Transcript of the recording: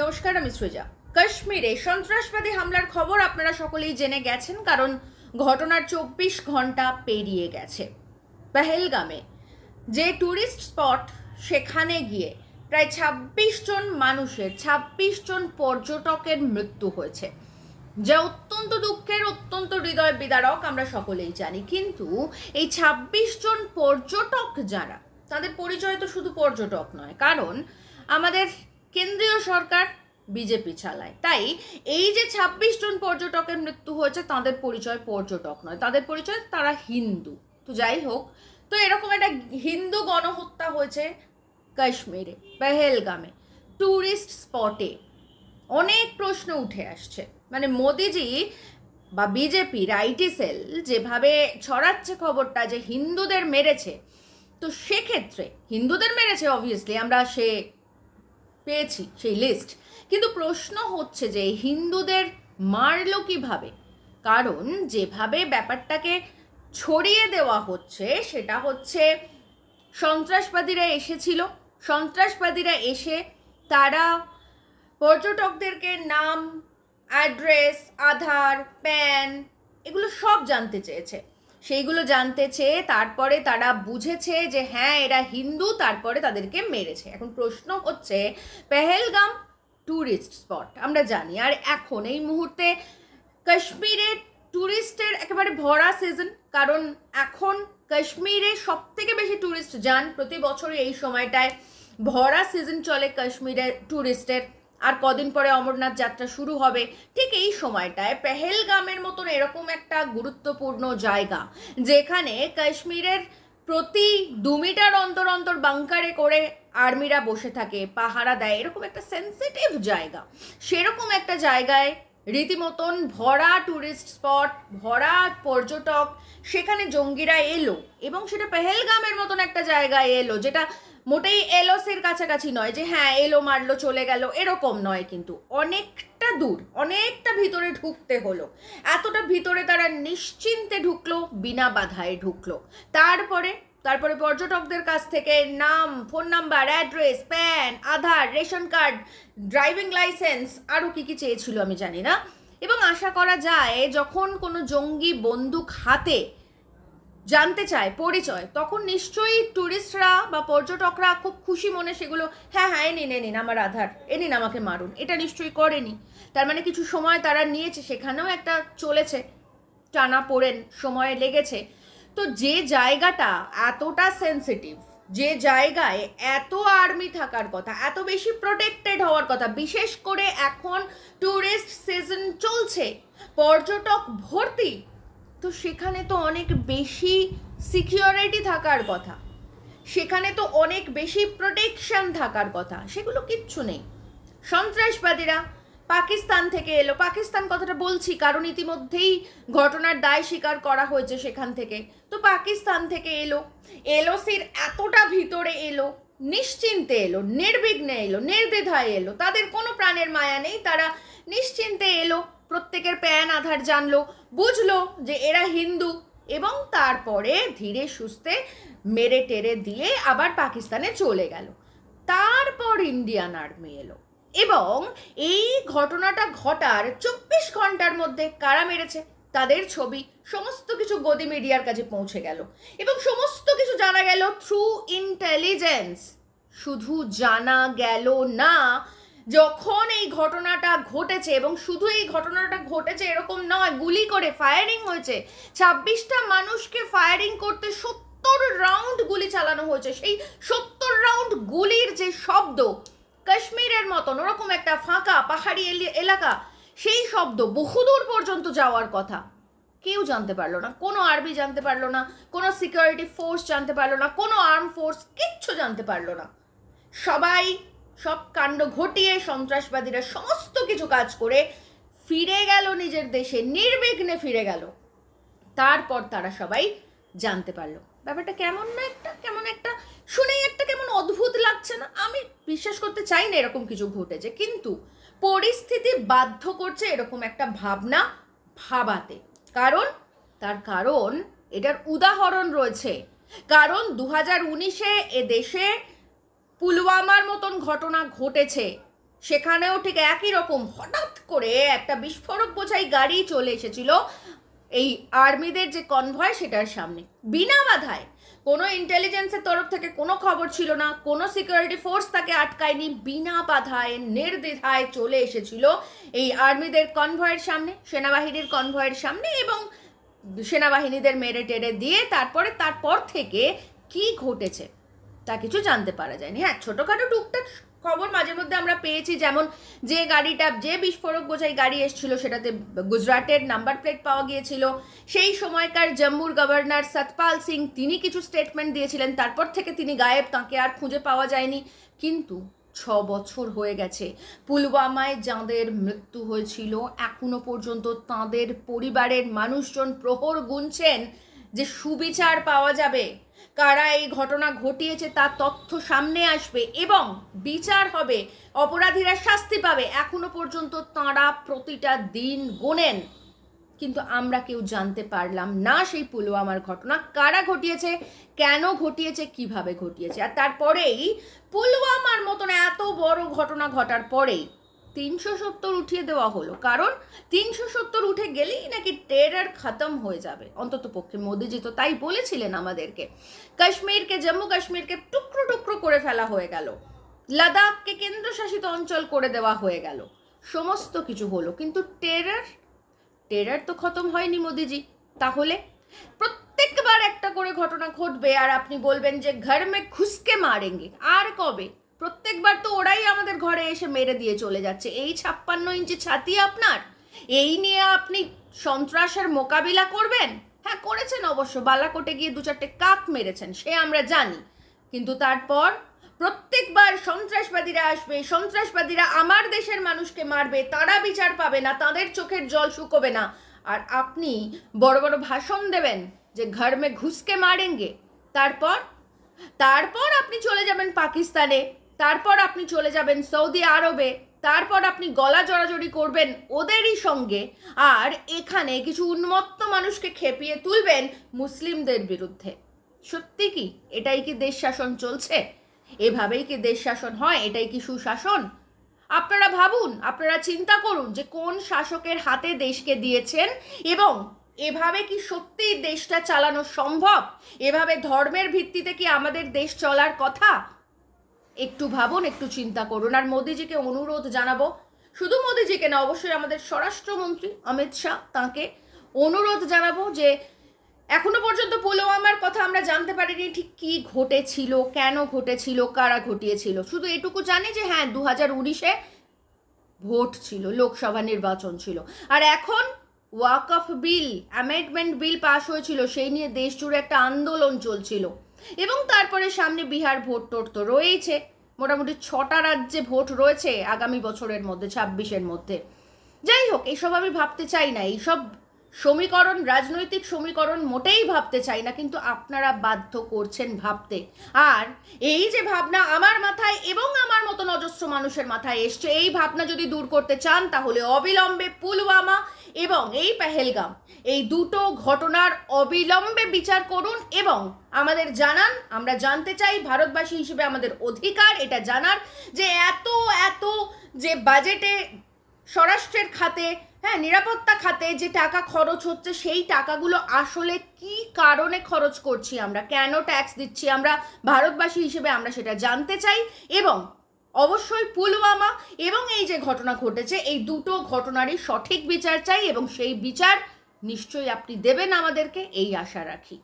নমস্কার, আমি সৃজা। কাশ্মীরে সন্ত্রাসবাদী হামলার খবর আপনারা সকলেই জেনে গেছেন, কারণ ঘটনার 24 ঘন্টা পেরিয়ে গেছে। পেহেলগামে যে ট্যুরিস্ট স্পট, সেখানে গিয়ে প্রায় 26 জন মানুষের, 26 জন পর্যটকের মৃত্যু হয়েছে, যা অত্যন্ত দুঃখের, অত্যন্ত হৃদয় বিদারক, আমরা সকলেই জানি। কিন্তু এই 26 জন পর্যটক যারা, তাদের পরিচয় তো শুধু পর্যটক নয়, কারণ আমাদের কেন্দ্রীয় সরকার বিজেপি চালায়। তাই এই যে 26 জন পর্যটকের মৃত্যু হয়েছে, তাদের পরিচয় পর্যটক নয়, তাদের পরিচয় তারা হিন্দু। তো যাই হোক, তো এরকম একটা হিন্দু গণহত্যা হয়েছে কাশ্মীরে, পেহেলগামে, ট্যুরিস্ট স্পটে। অনেক প্রশ্ন উঠে আসছে, মানে মোদিজি বা বিজেপির আইটি সেল যেভাবে ছড়াচ্ছে খবরটা যে হিন্দুদের মেরেছে, তো সেক্ষেত্রে হিন্দুদের মেরেছে, অবভিয়াসলি আমরা পেয়েছি সেই লিস্ট, কিন্তু প্রশ্ন হচ্ছে যে হিন্দুদের মারলো কিভাবে? কারণ যেভাবে ব্যাপারটাকে ছড়িয়ে দেওয়া হচ্ছে, সেটা হচ্ছে সন্ত্রাসবাদীরা এসেছিল, সন্ত্রাসবাদীরা এসে তারা পর্যটকদেরকে নাম, অ্যাড্রেস, আধার, প্যান, এগুলো সব জানতে চেয়েছে। সেইগুলো জানতে চেয়ে তারপরে তারা বুঝেছে যে হ্যাঁ এরা হিন্দু, তারপরে তাদেরকে মেরেছে। এখন প্রশ্ন হচ্ছে, পেহেলগাম ট্যুরিস্ট স্পট আমরা জানি, আর এখন এই মুহূর্তে কাশ্মীরের ট্যুরিস্টের একেবারে ভরা সিজন, কারণ এখন কাশ্মীরে সব থেকে বেশি ট্যুরিস্ট যান প্রতি বছরই এই সময়টায়। ভরা সিজন চলে কাশ্মীরের ট্যুরিস্টের। আর কদিন পরে অমরনাথ যাত্রা শুরু হবে। ঠিক এই সময়টায় পেহেলগামের মতন এরকম একটা গুরুত্বপূর্ণ জায়গা, যেখানে কাশ্মীরের প্রতি 2 মিটার অন্তর অন্তর বাংকারে করে আর্মিরা বসে থাকে, পাহারা দেয়, এরকম একটা সেন্সিটিভ জায়গা, সেরকম একটা জায়গায় রীতিমতন ভরা ট্যুরিস্ট স্পট, ভরা পর্যটক, সেখানে জঙ্গিরা এলো, এবং সেটা পেহেলগামের মতন একটা জায়গায় এলো, যেটা মোটেই এলওসির কাছাকাছি নয় যে হ্যাঁ এলো মারলো চলে গেল, এরকম নয়, কিন্তু অনেকটা দূর, অনেকটা ভিতরে ঢুকতে হলো। এতটা ভিতরে তারা নিশ্চিন্তে ঢুকলো, বিনা বাধায় ঢুকলো। তারপরে পর্যটকদের কাছ থেকে নাম, ফোন নাম্বার, অ্যাড্রেস, প্যান, আধার, রেশন কার্ড, ড্রাইভিং লাইসেন্স, আরও কী চেয়েছিল আমি জানি না। এবং আশা করা যায় যখন কোনো জঙ্গি বন্দুক হাতে জানতে চায় পরিচয়, তখন নিশ্চয়ই ট্যুরিস্টরা বা পর্যটকরা খুব খুশি মনে সেগুলো, হ্যাঁ এ নিন আমার আধার, এ নিন আমাকে মারুন, এটা নিশ্চয়ই করেনি। তার মানে কিছু সময় তারা নিয়েছে, সেখানেও একটা চলেছে টানা পোড়েন, সময় লেগেছে। তো যে জায়গাটা এতটা সেন্সিটিভ, যে জায়গায় এত আর্মি থাকার কথা, এত বেশি প্রোটেক্টেড হওয়ার কথা, বিশেষ করে এখন ট্যুরিস্ট সিজন চলছে, পর্যটক ভর্তি, তো সেখানে তো অনেক বেশি সিকিউরিটি থাকার কথা, সেখানে তো অনেক বেশি প্রোটেকশন থাকার কথা, সেগুলো কিচ্ছু নেই। সন্ত্রাসবাদীরা পাকিস্তান থেকে এলো, পাকিস্তান কথাটা বলছি কারণ ইতিমধ্যেই ঘটনার দায় স্বীকার করা হয়েছে সেখান থেকে। তো পাকিস্তান থেকে এলো, এলওসির এতটা ভিতরে এলো, নিশ্চিন্তে এলো, নির্বিঘ্নে এলো, নির্দ্বিধায় এলো, তাদের কোনো প্রাণের মায়া নেই, তারা নিশ্চিন্তে এলো, প্রত্যেকের প্যান আধার জানলো, বুঝলো যে এরা হিন্দু, এবং তারপরে ধীরে সুস্থে মেরে টেরে দিয়ে আবার পাকিস্তানে চলে গেল। তারপর ইন্ডিয়ান আর্মি এলো, এবং এই ঘটনাটা ঘটার 24 ঘন্টার মধ্যে কারা মেরেছে তাদের ছবি সমস্ত কিছু গদি মিডিয়ার কাছে পৌঁছে গেল, এবং সমস্ত কিছু জানা গেল থ্রু ইন্টেলিজেন্স। শুধু জানা গেল না, যখন এই ঘটনাটা ঘটেছে, এবং শুধু এই ঘটনাটা ঘটেছে এরকম নয়, গুলি করে ফায়ারিং হয়েছে, 26টা মানুষকে ফায়ারিং করতে 70 রাউন্ড গুলি চালানো হয়েছে। সেই 70 রাউন্ড গুলির যে শব্দ, কাশ্মীরের মতন ওরকম একটা ফাঁকা পাহাড়ি এলাকা, সেই শব্দ বহুদূর পর্যন্ত যাওয়ার কথা, কেউ জানতে পারলো না, কোনো আর্মি জানতে পারলো না, কোনো সিকিউরিটি ফোর্স জানতে পারলো না, কোনো আর্ম ফোর্স কিচ্ছু জানতে পারলো না। সবাই সব কাণ্ড ঘটিয়ে সন্ত্রাসবাদীরা সমস্ত কিছু কাজ করে ফিরে গেল নিজের দেশে, নির্বিঘ্নে ফিরে গেল। তারপর তারা সবাই জানতে পারলো। ব্যাপারটা কেমন একটা শুনেই একটা কেমন অদ্ভুত লাগছে না? আমি বিশ্বাস করতে চাই না এরকম কিছু ঘটেছে, কিন্তু পরিস্থিতি বাধ্য করছে এরকম একটা ভাবনা ভাবাতে। তার কারণ এটার উদাহরণ রয়েছে। কারণ 2019-এ এ দেশে পুলওয়ামার মতন ঘটনা ঘটেছে, সেখানেও ঠিক একই রকম হঠাৎ করে একটা বিস্ফোরক বোঝাই গাড়ি চলে এসেছিল এই আর্মিদের যে কনভয় সেটার সামনে, বিনা বাধায়। কোনো ইন্টেলিজেন্সের তরফ থেকে কোনো খবর ছিল না, কোনো সিকিউরিটি ফোর্স তাকে আটকায়নি, বিনা বাধায় নির্দ্বিধায় চলে এসেছিল এই আর্মিদের কনভয়ের সামনে, সেনাবাহিনীর কনভয়ের সামনে, এবং সেনাবাহিনীদের মেরে টেরে দিয়ে তারপর থেকে কি ঘটেছে তা কিছু জানতে পারা যায়নি। হ্যাঁ, ছোটোখাটো টুকটাক খবর মাঝে মধ্যে আমরা পেয়েছি, যেমন যে বিস্ফোরক বোঝাই গাড়ি এসেছিল সেটাতে গুজরাটের নাম্বার প্লেট পাওয়া গিয়েছিল। সেই সময়কার জম্মুর গভর্নর সতপাল সিং তিনি কিছু স্টেটমেন্ট দিয়েছিলেন, তারপর থেকে তিনি গায়েব, তাঁকে আর খুঁজে পাওয়া যায়নি। কিন্তু 6 বছর হয়ে গেছে পুলওয়ামায় যাঁদের মৃত্যু হয়েছিল, এখনো পর্যন্ত তাঁদের পরিবারের মানুষজন প্রহর গুনছেন যে সুবিচার পাওয়া যাবে, কারা এই ঘটনা ঘটিয়েছে তার তথ্য সামনে আসবে এবং বিচার হবে, অপরাধীরা শাস্তি পাবে। এখনো পর্যন্ত তাঁরা প্রতিটা দিন গোনেন, কিন্তু আমরা কেউ জানতে পারলাম না সেই পুলওয়ামার ঘটনা কারা ঘটিয়েছে, কেন ঘটিয়েছে, কিভাবে ঘটিয়েছে। আর তারপরেই পুলওয়ামার মতন এত বড় ঘটনা ঘটার পরেই 370 উঠিয়ে দেওয়া হলো, কারণ 370 উঠে গেলেই নাকি টেরর খতম হয়ে যাবে। অন্তত পক্ষে মোদিজি তো তাই বলেছিলেন আমাদেরকে। কাশ্মীরকে, জম্মু কাশ্মীরকে টুকরো টুকরো করে ফেলা হয়ে গেল, লাদাখকে কেন্দ্রশাসিত অঞ্চল করে দেওয়া হয়ে গেল, সমস্ত কিছু হলো, কিন্তু টেরর তো খতম হয়নি মোদিজি। তাহলে প্রত্যেকবার একটা করে ঘটনা ঘটবে আর আপনি বলবেন যে ঘর মে ঘুসকে মারেঙ্গে। আর কবে? প্রত্যেকবার তো ওরাই আমাদের ঘরে এসে মেরে দিয়ে চলে যাচ্ছে। এই 56 ইঞ্চি ছাতি আপনার, এই নিয়ে আপনি সন্ত্রাসের মোকাবিলা করবেন? হ্যাঁ, করেছেন অবশ্য, বালাকোটে গিয়ে 2-4টে কাক মেরেছেন, সে আমরা জানি। কিন্তু তারপর প্রত্যেকবার সন্ত্রাসবাদীরা আসবে, সন্ত্রাসবাদীরা আমার দেশের মানুষকে মারবে, তারা বিচার পাবে না, তাদের চোখের জল শুকোবে না, আর আপনি বড় বড় ভাষণ দেবেন যে ঘর মে ঘুসকে মারেঙ্গে। তারপর আপনি চলে যাবেন পাকিস্তানে, তারপর আপনি চলে যাবেন সৌদি আরবে, তারপর আপনি গলা জড়াজড়ি করবেন ওদেরই সঙ্গে, আর এখানে কিছু উন্মত্ত মানুষকে খেপিয়ে তুলবেন মুসলিমদের বিরুদ্ধে। সত্যি কি এটাই কি দেশ শাসন চলছে? এভাবেই কি দেশ শাসন হয়? এটাই কি সুশাসন? আপনারা ভাবুন, আপনারা চিন্তা করুন যে কোন শাসকের হাতে দেশকে দিয়েছেন, এবং এভাবে কি সত্যি দেশটা চালানো সম্ভব? এভাবে ধর্মের ভিত্তিতে কি আমাদের দেশ চলার কথা? একটু ভাবুন, একটু চিন্তা করুন। আর মোদিজিকে অনুরোধ জানাবো, শুধু মোদিজিকে না, অবশ্যই আমাদের স্বরাষ্ট্রমন্ত্রী অমিত শাহ, তাঁকে অনুরোধ জানাবো যে এখনো পর্যন্ত পুলওয়ামার কথা আমরা জানতে পারিনি ঠিক কি ঘটেছিল, কেন ঘটেছিল, কারা ঘটিয়েছিল। শুধু এটুকু জানি যে হ্যাঁ, 2019-এ ভোট ছিল, লোকসভা নির্বাচন ছিল, আর এখন ওয়াকফ বিল, অ্যামেন্ডমেন্ট বিল পাস হয়েছিল, সেই নিয়ে দেশ জুড়ে একটা আন্দোলন চলছিল। এবং তারপরে সামনে বিহার ভোট টোট তো রয়েছে, মোটামুটি 6টা রাজ্যে ভোট রয়েছে আগামী বছরের মধ্যে, 26-এর মধ্যে। যাই হোক, এইসব আমি ভাবতে চাই না, এইসব সমীকরণ, রাজনৈতিক সমীকরণ মোটেই ভাবতে চাই না, কিন্তু আপনারা বাধ্য করছেন ভাবতে। আর এই যে ভাবনা আমার মাথায় এবং আমার মতন অজস্র মানুষের মাথায় এসছে, এই ভাবনা যদি দূর করতে চান তাহলে অবিলম্বে পুলওয়ামা এবং এই পেহেলগাম, এই দুটো ঘটনার অবিলম্বে বিচার করুন এবং আমাদের জানান। আমরা জানতে চাই, ভারতবাসী হিসেবে আমাদের অধিকার এটা জানার, যে এত যে বাজেটে, স্বরাষ্ট্রের খাতে, হ্যাঁ, নিরাপত্তা খাতে যে টাকা খরচ হচ্ছে, সেই টাকাগুলো আসলে কি কারণে খরচ করছি আমরা, কেন ট্যাক্স দিচ্ছি আমরা ভারতবাসী হিসেবে, আমরা সেটা জানতে চাই। এবং অবশ্যই পুলওয়ামা এবং এই যে ঘটনা ঘটেছে, এই দুটো ঘটনারই সঠিক বিচার চাই, এবং সেই বিচার নিশ্চয়ই আপনি দেবেন আমাদেরকে, এই আশা রাখি।